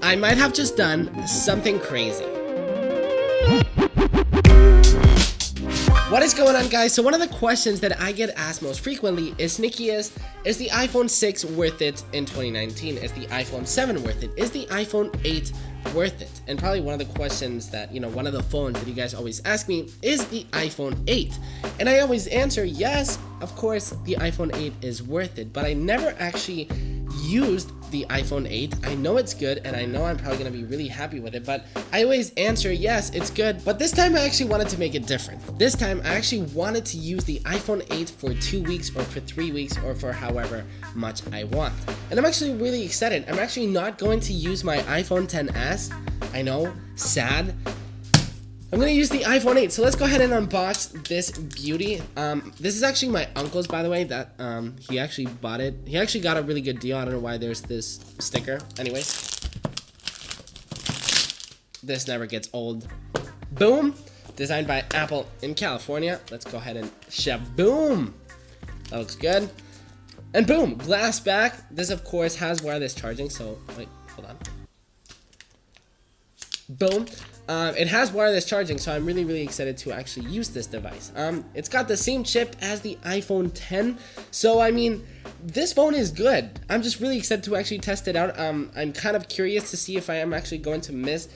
I might have just done something crazy. What is going on, guys? So one of the questions that I get asked most frequently is, Nikki, is the iPhone 6 worth it in 2019? Is the iPhone 7 worth it? Is the iPhone 8 worth it? And probably one of the questions that, one of the phones that you guys always ask me is the iPhone 8. And I always answer, yes, of course, the iPhone 8 is worth it. But I never actually used the iPhone 8. I know it's good, and I know I'm probably going to be really happy with it, but I always answer, yes, it's good. But this time I actually wanted to make it different. This time I actually wanted to use the iPhone 8 for 2 weeks or for 3 weeks or for however much I want. And I'm actually really excited. I'm actually not going to use my iPhone XS. I know, sad. I'm gonna use the iPhone 8, so let's go ahead and unbox this beauty. This is actually my uncle's, by the way, that he actually bought it. He actually got a really good deal. I don't know why there's this sticker. Anyways, this never gets old. Boom! Designed by Apple in California. Let's go ahead and shaboom! That looks good. And boom! Glass back. This, of course, has wireless charging, so, wait, hold on. Boom. It has wireless charging, so I'm really excited to actually use this device. It's got the same chip as the iPhone X, so I mean, this phone is good. I'm just really excited to actually test it out. I'm kind of curious to see if I am actually going to miss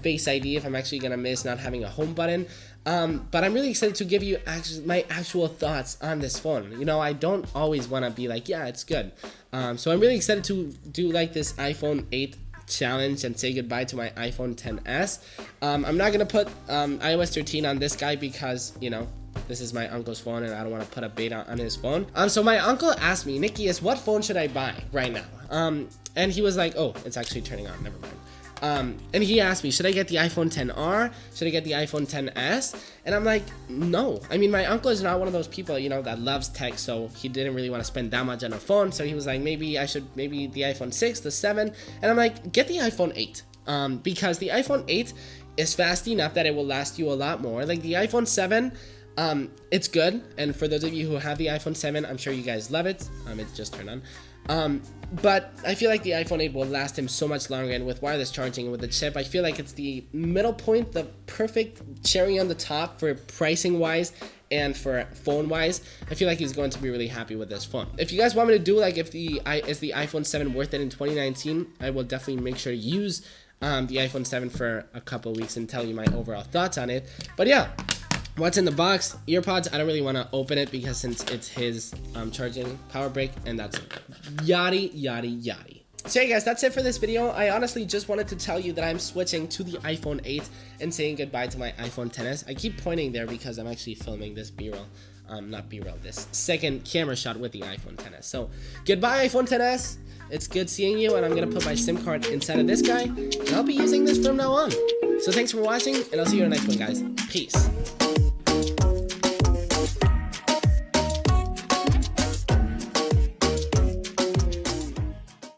Face ID, if I'm actually going to miss not having a home button. But I'm really excited to give you my actual thoughts on this phone. I don't always want to be like, yeah, it's good. So I'm really excited to do like this iPhone 8 challenge and say goodbye to my iPhone XS. I'm not gonna put iOS 13 on this guy because this is my uncle's phone and I don't want to put a beta on his phone. So my uncle asked me, Nikki, what phone should I buy right now? And he was like, oh, it's actually turning on, never mind. And he asked me, should I get the iPhone XR? Should I get the iPhone XS? And I'm like, no. I mean, my uncle is not one of those people, that loves tech, so he didn't really want to spend that much on a phone. So he was like, maybe the iPhone 6, the 7. And I'm like, get the iPhone 8. Because the iPhone 8 is fast enough that it will last you a lot more. Like the iPhone 7, it's good. And for those of you who have the iPhone 7, I'm sure you guys love it. It just turned on. But I feel like the iPhone 8 will last him so much longer, and with wireless charging and with the chip, I feel like it's the middle point, the perfect cherry on the top for pricing wise and for phone wise. I feel like he's going to be really happy with this phone. If you guys want me to do like is the iPhone 7 worth it in 2019, I will definitely make sure to use the iPhone 7 for a couple of weeks and tell you my overall thoughts on it. But yeah, what's in the box? EarPods. I don't really want to open it because since it's his charging power brick, and that's yada. So yeah, guys, that's it for this video. I honestly just wanted to tell you that I'm switching to the iPhone 8 and saying goodbye to my iPhone XS. I keep pointing there because I'm actually filming this B-roll. Not B-roll, this second camera shot with the iPhone XS. So goodbye, iPhone XS. It's good seeing you, and I'm gonna put my SIM card inside of this guy, and I'll be using this from now on. So thanks for watching, and I'll see you in the next one, guys. Peace.